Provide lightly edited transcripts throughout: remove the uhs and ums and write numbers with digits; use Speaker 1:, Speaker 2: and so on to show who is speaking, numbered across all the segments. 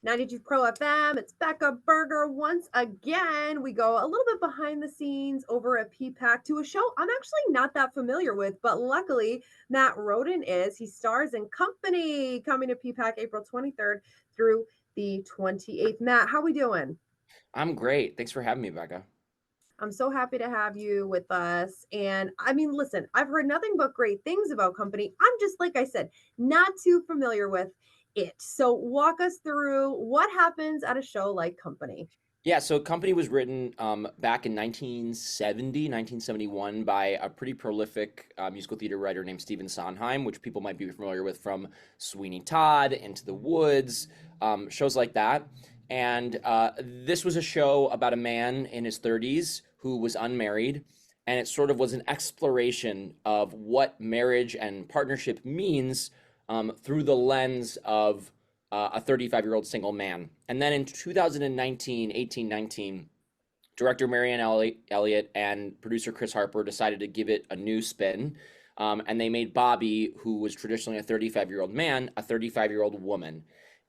Speaker 1: 92 Pro FM. It's Bekah Burger once again. We go a little bit behind the scenes over at PPAC to a show I'm actually not that familiar with, but luckily Matt Rodin is. He stars in Company coming to PPAC April 23rd through the 28th. Matt, how we doing?
Speaker 2: I'm great. Thanks for having me, Becca.
Speaker 1: I'm so happy to have you with us. And I mean, listen, I've heard nothing but great things about Company. I'm just, like I said, not too familiar with it. So walk us through what happens at a show like Company.
Speaker 2: Yeah, so Company was written back in 1970, 1971 by a pretty prolific musical theater writer named Stephen Sondheim, which people might be familiar with from Sweeney Todd, Into the Woods, shows like that. And this was a show about a man in his 30s who was unmarried. And it sort of was an exploration of what marriage and partnership means through the lens of a 35-year-old single man. And then in 2019, 18, 19, director Marianne Elliott and producer Chris Harper decided to give it a new spin. And they made Bobby, who was traditionally a 35-year-old man, a 35-year-old woman,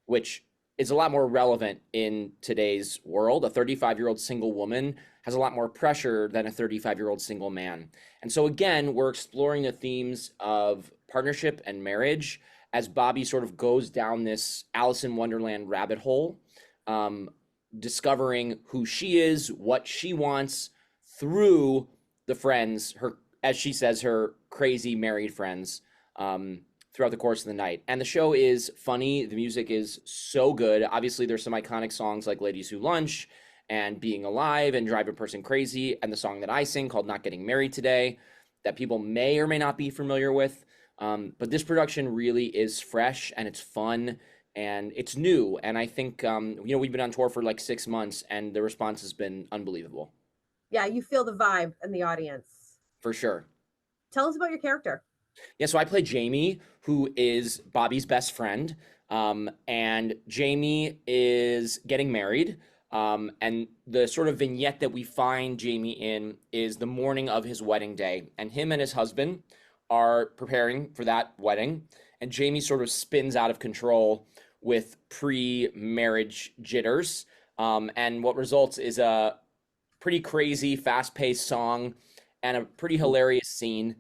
Speaker 2: which is a lot more relevant in today's world. A 35-year-old single woman has a lot more pressure than a 35-year-old single man. And so, again, we're exploring the themes of partnership and marriage as Bobby sort of goes down this Alice in Wonderland rabbit hole, um, discovering who she is, what she wants through the friends, her, as she says, her crazy married friends, throughout the course of the night. And the show is funny. The music is so good. Obviously, there's some iconic songs like Ladies Who Lunch and Being Alive and Drive a Person Crazy, and the song that I sing called Not Getting Married Today that people may or may not be familiar with. But this production really is fresh and it's fun and it's new. And I think, we've been on tour for like 6 months and the response has been unbelievable
Speaker 1: Yeah, you feel the vibe in the audience.
Speaker 2: for sure.
Speaker 1: Tell us about your character.
Speaker 2: Yeah, so I play Jamie, who is Bobby's best friend. And Jamie is getting married. And the sort of vignette that we find Jamie in is the morning of his wedding day. And him and his husband are preparing for that wedding. And Jamie sort of spins out of control with pre marriage jitters. And what results is a pretty crazy, fast paced song and a pretty hilarious scene.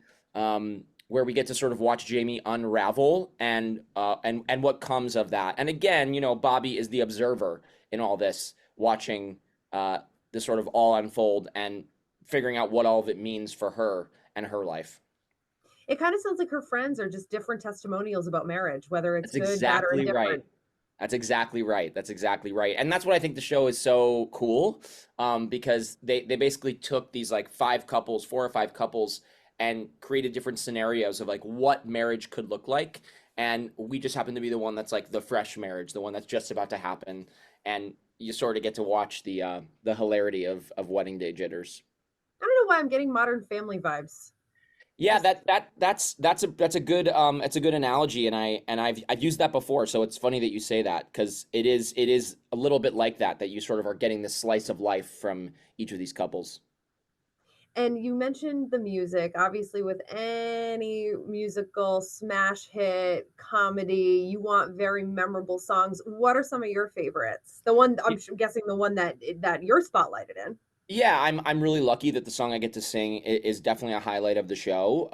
Speaker 2: Where we get to sort of watch Jamie unravel and what comes of that. And again, Bobby is the observer in all this, watching this sort of all unfold and figuring out what all of it means for her and her life.
Speaker 1: It kind of sounds like her friends are just different testimonials about marriage, whether it's
Speaker 2: That's
Speaker 1: good, bad, or
Speaker 2: exactly right.
Speaker 1: indifferent.
Speaker 2: That's exactly right. That's exactly right. And that's what I think the show is so cool, because they basically took these like five couples, four or five couples, and created different scenarios of like what marriage could look like. And we just happen to be the one that's like the fresh marriage, the one that's just about to happen. And you sort of get to watch the hilarity of wedding day jitters.
Speaker 1: I don't know why I'm getting Modern Family vibes.
Speaker 2: Yeah,
Speaker 1: Just
Speaker 2: that's a good it's a good analogy, and I've used that before, so it's funny that you say that because it is a little bit like that you sort of are getting this slice of life from each of these couples.
Speaker 1: And you mentioned the music. Obviously, with any musical smash hit comedy, you want very memorable songs. What are some of your favorites? The one guessing the one that you're spotlighted in.
Speaker 2: Yeah, I'm really lucky that the song I get to sing is definitely a highlight of the show.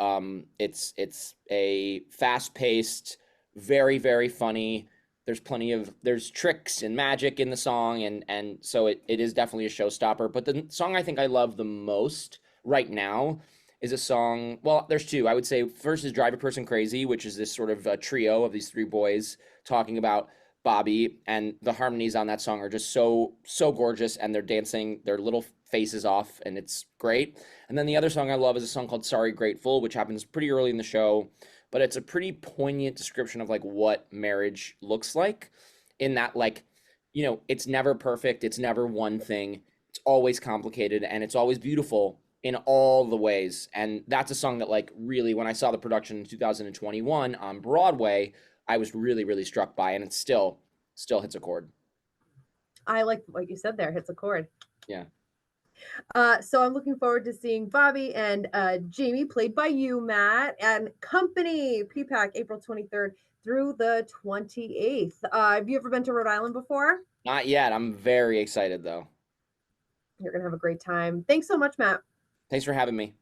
Speaker 2: It's a fast-paced, very funny. There's tricks and magic in the song, and so it is definitely a showstopper. But the song I think I love the most right now is a song. Well, there's two. I would say first is "Drive a Person Crazy," which is this sort of trio of these three boys talking about Bobby, and the harmonies on that song are just so gorgeous, and they're dancing their little faces off, and it's great. And then the other song I love is a song called "Sorry Grateful," which happens pretty early in the show, but it's a pretty poignant description of like what marriage looks like. In that, like, it's never perfect, it's never one thing, it's always complicated, and it's always beautiful in all the ways. And that's a song that, like, really, when I saw the production in 2021 on Broadway, I was really struck by, and it still hits a chord.
Speaker 1: I like what you said there, hits a chord.
Speaker 2: Yeah.
Speaker 1: So I'm looking forward to seeing Bobby and Jamie, played by you, Matt, and Company PPAC April 23rd through the 28th. Have you ever been to Rhode Island before?
Speaker 2: Not yet. I'm very excited though.
Speaker 1: You're going to have a great time. Thanks so much, Matt.
Speaker 2: Thanks for having me.